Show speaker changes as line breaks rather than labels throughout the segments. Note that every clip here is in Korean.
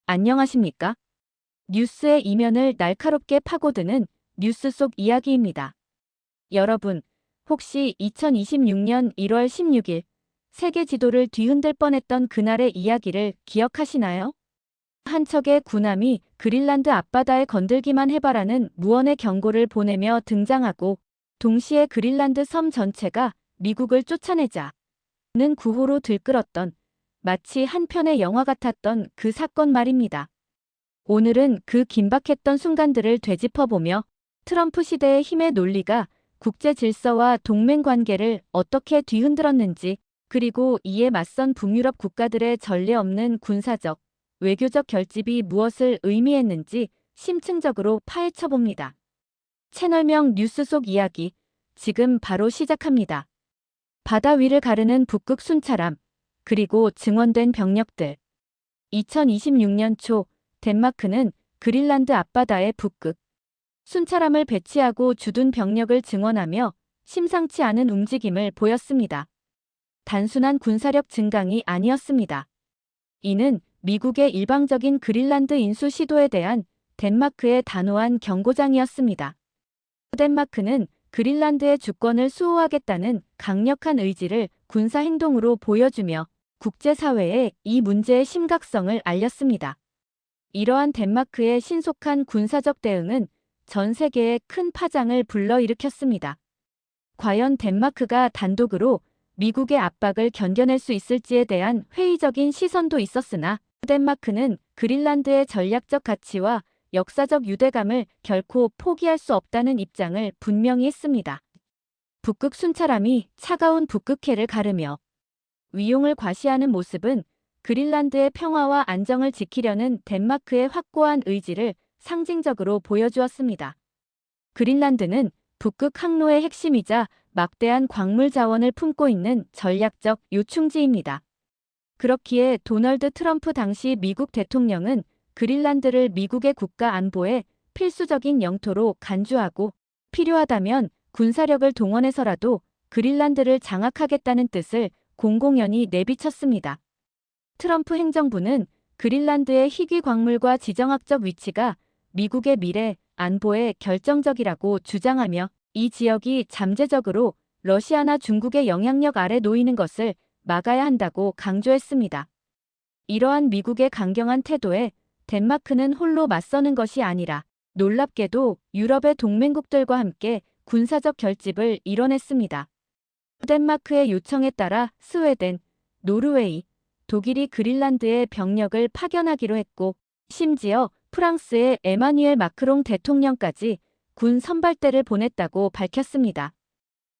안녕하십니까? 뉴스의 이면을 날카롭게 파고드는 뉴스 속 이야기입니다. 여러분, 혹시 2026년 1월 16일 세계 지도를 뒤흔들 뻔했던 그날의 이야기를 기억하시나요? 한 척의 군함이 그린란드 앞바다에 건들기만 해봐라는 무언의 경고를 보내며 등장하고 동시에 그린란드 섬 전체가 미국을 쫓아내자는 구호로 들끓었던 마치 한 편의 영화 같았던 그 사건 말입니다. 오늘은 그 긴박했던 순간들을 되짚어보며 트럼프 시대의 힘의 논리가 국제 질서와 동맹 관계를 어떻게 뒤흔들었는지, 그리고 이에 맞선 북유럽 국가들의 전례 없는 군사적, 외교적 결집이 무엇을 의미했는지 심층적으로 파헤쳐봅니다. 채널명 뉴스 속 이야기, 지금 바로 시작합니다. 바다 위를 가르는 북극 순찰함, 그리고 증원된 병력들. 2026년 초 덴마크는 그린란드 앞바다의 북극 순찰함을 배치하고 주둔 병력을 증원하며 심상치 않은 움직임을 보였습니다. 단순한 군사력 증강이 아니었습니다. 이는 미국의 일방적인 그린란드 인수 시도에 대한 덴마크의 단호한 경고장이었습니다. 덴마크는 그린란드의 주권을 수호하겠다는 강력한 의지를 군사 행동으로 보여주며 국제사회에 이 문제의 심각성을 알렸습니다. 이러한 덴마크의 신속한 군사적 대응은 전 세계에 큰 파장을 불러일으켰습니다. 과연 덴마크가 단독으로 미국의 압박을 견뎌낼 수 있을지에 대한 회의적인 시선도 있었으나 덴마크는 그린란드의 전략적 가치와 역사적 유대감을 결코 포기할 수 없다는 입장을 분명히 했습니다. 북극 순찰함이 차가운 북극해를 가르며 위용을 과시하는 모습은 그린란드의 평화와 안정을 지키려는 덴마크의 확고한 의지를 상징적으로 보여주었습니다. 그린란드는 북극 항로의 핵심이자 막대한 광물 자원을 품고 있는 전략적 요충지입니다. 그렇기에 도널드 트럼프 당시 미국 대통령은 그린란드를 미국의 국가 안보에 필수적인 영토로 간주하고 필요하다면 군사력을 동원해서라도 그린란드를 장악하겠다는 뜻을 공공연히 내비쳤습니다. 트럼프 행정부는 그린란드의 희귀 광물과 지정학적 위치가 미국의 미래 안보에 결정적이라고 주장하며 이 지역이 잠재적으로 러시아나 중국의 영향력 아래 놓이는 것을 막아야 한다고 강조했습니다. 이러한 미국의 강경한 태도에 덴마크는 홀로 맞서는 것이 아니라 놀랍게도 유럽의 동맹국들과 함께 군사적 결집을 이뤄냈습니다. 덴마크의 요청에 따라 스웨덴, 노르웨이, 독일이 그린란드에 병력을 파견하기로 했고 심지어 프랑스의 에마뉘엘 마크롱 대통령까지 군 선발대를 보냈다고 밝혔습니다.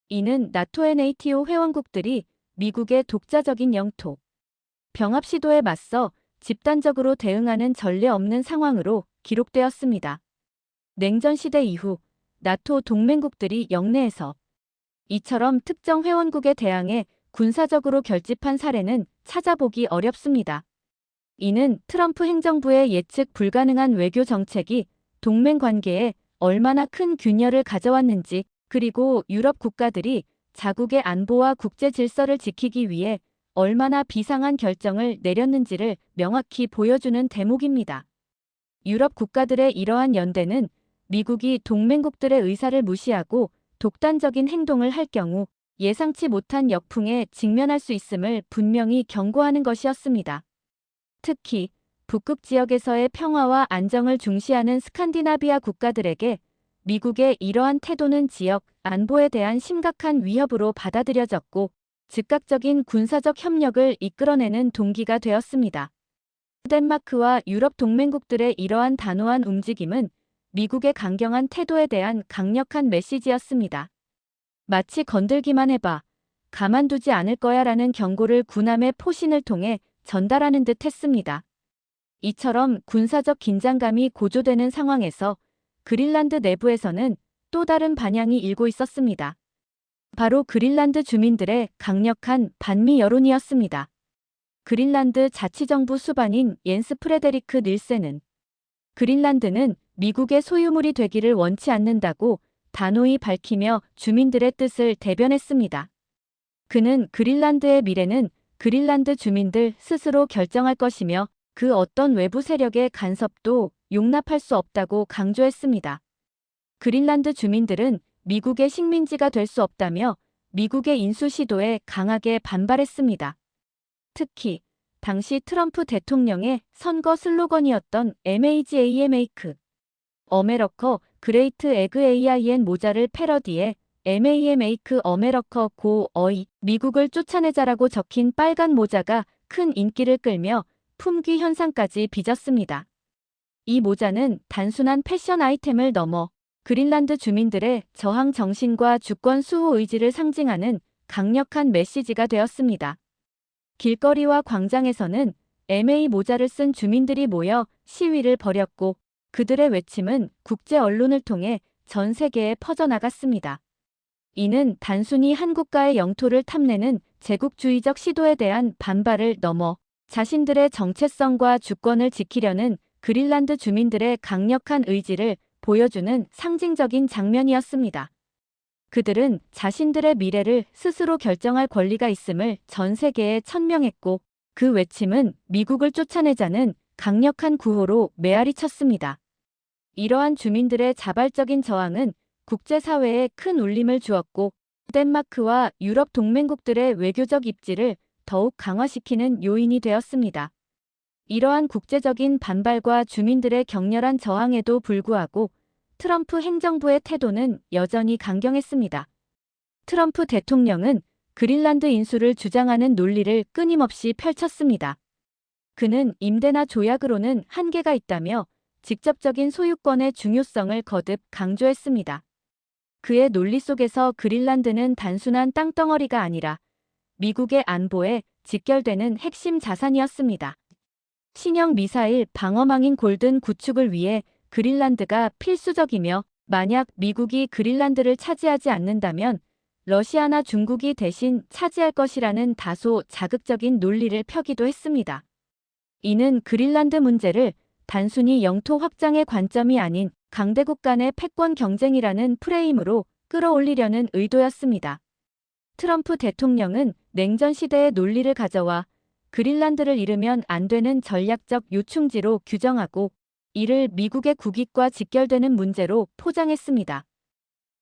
이는 나토의 네이티오 회원국들이 미국의 독자적인 영토 병합 시도에 맞서 집단적으로 대응하는 전례 없는 상황으로 기록되었습니다. 냉전 시대 이후 나토 동맹국들이 영내에서 이처럼 특정 회원국에 대항해 군사적으로 결집한 사례는 찾아보기 어렵습니다. 이는 트럼프 행정부의 예측 불가능한 외교 정책이 동맹 관계에 얼마나 큰 균열을 가져왔는지, 그리고 유럽 국가들이 자국의 안보와 국제 질서를 지키기 위해 얼마나 비상한 결정을 내렸는지를 명확히 보여주는 대목입니다. 유럽 국가들의 이러한 연대는 미국이 동맹국들의 의사를 무시하고 독단적인 행동을 할 경우 예상치 못한 역풍에 직면할 수 있음을 분명히 경고하는 것이었습니다. 특히 북극 지역에서의 평화와 안정을 중시하는 스칸디나비아 국가들에게 미국의 이러한 태도는 지역 안보에 대한 심각한 위협으로 받아들여졌고 즉각적인 군사적 협력을 이끌어내는 동기가 되었습니다. 덴마크와 유럽 동맹국들의 이러한 단호한 움직임은 미국의 강경한 태도에 대한 강력한 메시지였습니다. 마치 건들기만 해봐, 가만두지 않을 거야라는 경고를 군함의 포신을 통해 전달하는 듯 했습니다. 이처럼 군사적 긴장감이 고조되는 상황에서 그린란드 내부에서는 또 다른 반향이 일고 있었습니다. 바로 그린란드 주민들의 강력한 반미 여론이었습니다. 그린란드 자치정부 수반인 옌스 프레데리크 닐센은 그린란드는 미국의 소유물이 되기를 원치 않는다고 단호히 밝히며 주민들의 뜻을 대변했습니다. 그는 그린란드의 미래는 그린란드 주민들 스스로 결정할 것이며 그 어떤 외부 세력의 간섭도 용납할 수 없다고 강조했습니다. 그린란드 주민들은 미국의 식민지가 될 수 없다며 미국의 인수 시도에 강하게 반발했습니다. 특히 당시 트럼프 대통령의 선거 슬로건이었던 MAGAMake, 어메러커 그레이트 에그 AIN 모자를 패러디해 MAMake 어메러커 고 어이 미국을 쫓아내자라고 적힌 빨간 모자가 큰 인기를 끌며 품귀 현상까지 빚었습니다. 이 모자는 단순한 패션 아이템을 넘어 그린란드 주민들의 저항 정신과 주권 수호 의지를 상징하는 강력한 메시지가 되었습니다. 길거리와 광장에서는 MA 모자를 쓴 주민들이 모여 시위를 벌였고 그들의 외침은 국제 언론을 통해 전 세계에 퍼져나갔습니다. 이는 단순히 한 국가의 영토를 탐내는 제국주의적 시도에 대한 반발을 넘어 자신들의 정체성과 주권을 지키려는 그린란드 주민들의 강력한 의지를 보여주는 상징적인 장면이었습니다. 그들은 자신들의 미래를 스스로 결정할 권리가 있음을 전 세계에 천명했고 그 외침은 미국을 쫓아내자는 강력한 구호로 메아리 쳤습니다. 이러한 주민들의 자발적인 저항은 국제사회에 큰 울림을 주었고 덴마크와 유럽 동맹국들의 외교적 입지를 더욱 강화시키는 요인이 되었습니다. 이러한 국제적인 반발과 주민들의 격렬한 저항에도 불구하고 트럼프 행정부의 태도는 여전히 강경했습니다. 트럼프 대통령은 그린란드 인수를 주장하는 논리를 끊임없이 펼쳤습니다. 그는 임대나 조약으로는 한계가 있다며 직접적인 소유권의 중요성을 거듭 강조했습니다. 그의 논리 속에서 그린란드는 단순한 땅덩어리가 아니라 미국의 안보에 직결되는 핵심 자산이었습니다. 신형 미사일 방어망인 골든 구축을 위해 그린란드가 필수적이며 만약 미국이 그린란드를 차지하지 않는다면 러시아나 중국이 대신 차지할 것이라는 다소 자극적인 논리를 펴기도 했습니다. 이는 그린란드 문제를 단순히 영토 확장의 관점이 아닌 강대국 간의 패권 경쟁이라는 프레임으로 끌어올리려는 의도였습니다. 트럼프 대통령은 냉전 시대의 논리를 가져와 그린란드를 잃으면 안 되는 전략적 요충지로 규정하고 이를 미국의 국익과 직결되는 문제로 포장했습니다.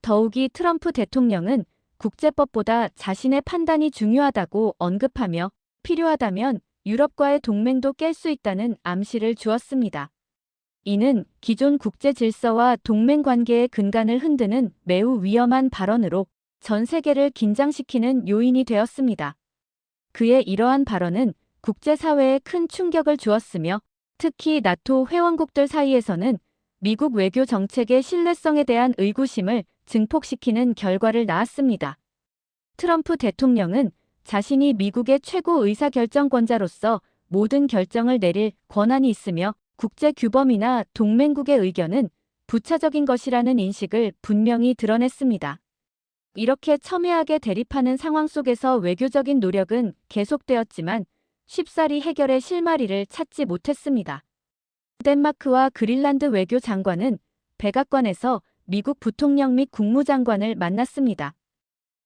더욱이 트럼프 대통령은 국제법보다 자신의 판단이 중요하다고 언급하며 필요하다면 유럽과의 동맹도 깰 수 있다는 암시를 주었습니다. 이는 기존 국제 질서와 동맹 관계의 근간을 흔드는 매우 위험한 발언으로 전 세계를 긴장시키는 요인이 되었습니다. 그의 이러한 발언은 국제사회에 큰 충격을 주었으며 특히 나토 회원국들 사이에서는 미국 외교 정책의 신뢰성에 대한 의구심을 증폭시키는 결과를 낳았습니다. 트럼프 대통령은 자신이 미국의 최고 의사결정권자로서 모든 결정을 내릴 권한이 있으며 국제 규범이나 동맹국의 의견은 부차적인 것이라는 인식을 분명히 드러냈습니다. 이렇게 첨예하게 대립하는 상황 속에서 외교적인 노력은 계속되었지만 쉽사리 해결의 실마리를 찾지 못했습니다. 덴마크와 그린란드 외교장관은 백악관에서 미국 부통령 및 국무장관을 만났습니다.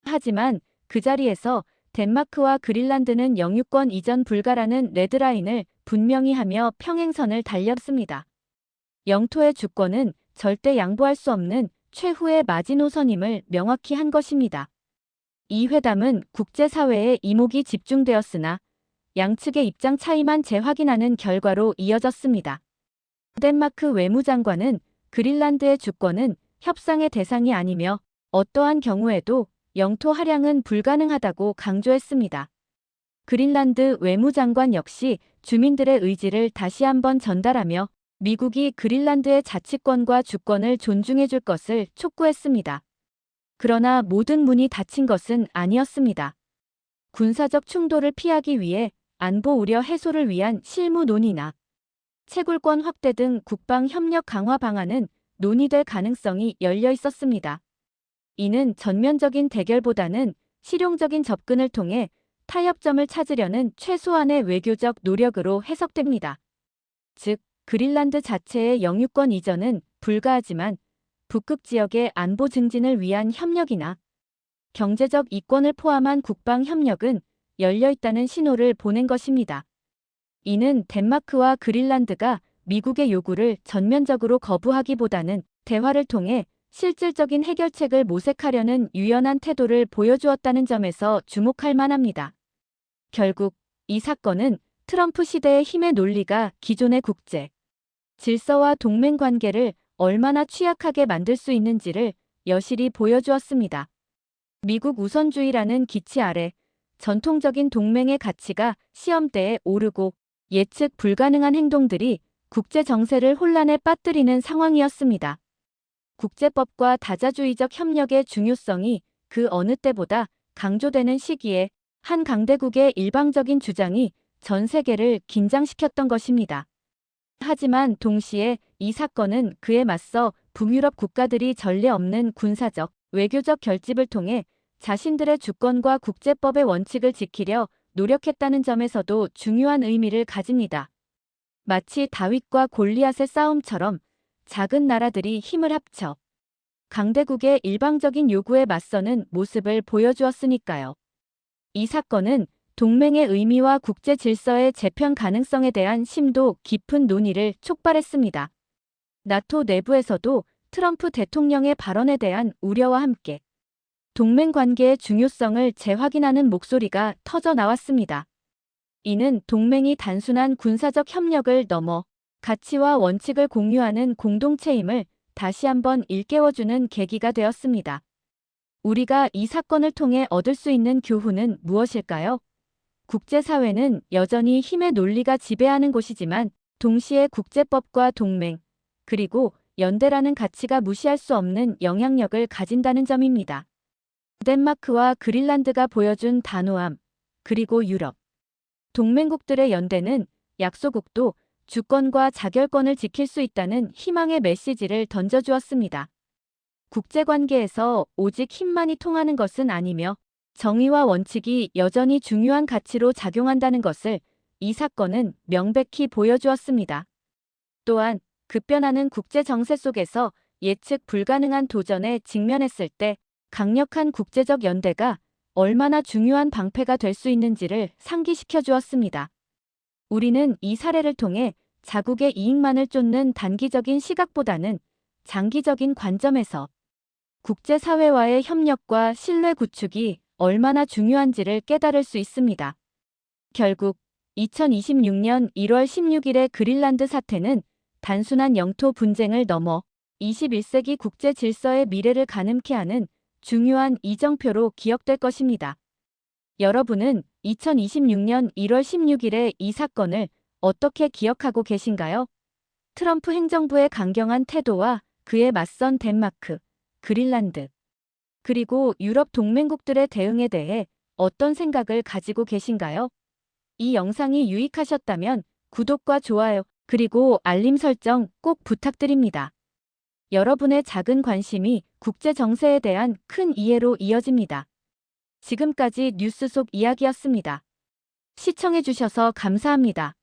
하지만 그 자리에서 덴마크와 그린란드는 영유권 이전 불가라는 레드라인을 분명히 하며 평행선을 달렸습니다. 영토의 주권은 절대 양보할 수 없는 최후의 마지노선임을 명확히 한 것입니다. 이 회담은 국제사회의 이목이 집중되었으나 양측의 입장 차이만 재확인하는 결과로 이어졌습니다. 덴마크 외무장관은 그린란드의 주권은 협상의 대상이 아니며 어떠한 경우에도 영토 할양은 불가능하다고 강조했습니다. 그린란드 외무장관 역시 주민들의 의지를 다시 한번 전달하며 미국이 그린란드의 자치권과 주권을 존중해 줄 것을 촉구했습니다. 그러나 모든 문이 닫힌 것은 아니었습니다. 군사적 충돌을 피하기 위해 안보 우려 해소를 위한 실무 논의나 채굴권 확대 등 국방 협력 강화 방안은 논의될 가능성이 열려 있었습니다. 이는 전면적인 대결보다는 실용적인 접근을 통해 타협점을 찾으려는 최소한의 외교적 노력으로 해석됩니다. 즉, 그린란드 자체의 영유권 이전은 불가하지만 북극 지역의 안보 증진을 위한 협력이나 경제적 이권을 포함한 국방 협력은 열려 있다는 신호를 보낸 것입니다. 이는 덴마크와 그린란드가 미국의 요구를 전면적으로 거부하기보다는 대화를 통해 실질적인 해결책을 모색하려는 유연한 태도를 보여주었다는 점에서 주목할 만합니다. 결국 이 사건은 트럼프 시대의 힘의 논리가 기존의 국제 질서와 동맹 관계를 얼마나 취약하게 만들 수 있는지를 여실히 보여주었습니다. 미국 우선주의라는 기치 아래 전통적인 동맹의 가치가 시험대에 오르고 예측 불가능한 행동들이 국제 정세를 혼란에 빠뜨리는 상황이었습니다. 국제법과 다자주의적 협력의 중요성이 그 어느 때보다 강조되는 시기에 한 강대국의 일방적인 주장이 전 세계를 긴장시켰던 것입니다. 하지만 동시에 이 사건은 그에 맞서 북유럽 국가들이 전례 없는 군사적, 외교적 결집을 통해 자신들의 주권과 국제법의 원칙을 지키려 노력했다는 점에서도 중요한 의미를 가집니다. 마치 다윗과 골리앗의 싸움처럼 작은 나라들이 힘을 합쳐 강대국의 일방적인 요구에 맞서는 모습을 보여주었으니까요. 이 사건은 동맹의 의미와 국제 질서의 재편 가능성에 대한 심도 깊은 논의를 촉발했습니다. 나토 내부에서도 트럼프 대통령의 발언에 대한 우려와 함께 동맹 관계의 중요성을 재확인하는 목소리가 터져 나왔습니다. 이는 동맹이 단순한 군사적 협력을 넘어 가치와 원칙을 공유하는 공동체임을 다시 한번 일깨워주는 계기가 되었습니다. 우리가 이 사건을 통해 얻을 수 있는 교훈은 무엇일까요? 국제사회는 여전히 힘의 논리가 지배하는 곳이지만 동시에 국제법과 동맹, 그리고 연대라는 가치가 무시할 수 없는 영향력을 가진다는 점입니다. 덴마크와 그린란드가 보여준 단호함, 그리고 유럽, 동맹국들의 연대는 약소국도 주권과 자결권을 지킬 수 있다는 희망의 메시지를 던져주었습니다. 국제관계에서 오직 힘만이 통하는 것은 아니며 정의와 원칙이 여전히 중요한 가치로 작용한다는 것을 이 사건은 명백히 보여주었습니다. 또한 급변하는 국제 정세 속에서 예측 불가능한 도전에 직면했을 때 강력한 국제적 연대가 얼마나 중요한 방패가 될 수 있는지를 상기시켜 주었습니다. 우리는 이 사례를 통해 자국의 이익만을 쫓는 단기적인 시각보다는 장기적인 관점에서 국제사회와의 협력과 신뢰 구축이 얼마나 중요한지를 깨달을 수 있습니다. 결국 2026년 1월 16일의 그린란드 사태는 단순한 영토 분쟁을 넘어 21세기 국제 질서의 미래를 가늠케 하는 중요한 이정표로 기억될 것입니다. 여러분은 2026년 1월 16일의 이 사건을 어떻게 기억하고 계신가요? 트럼프 행정부의 강경한 태도와 그에 맞선 덴마크, 그린란드, 그리고 유럽 동맹국들의 대응에 대해 어떤 생각을 가지고 계신가요? 이 영상이 유익하셨다면 구독과 좋아요, 그리고 알림 설정 꼭 부탁드립니다. 여러분의 작은 관심이 국제 정세에 대한 큰 이해로 이어집니다. 지금까지 뉴스 속 이야기였습니다. 시청해주셔서 감사합니다.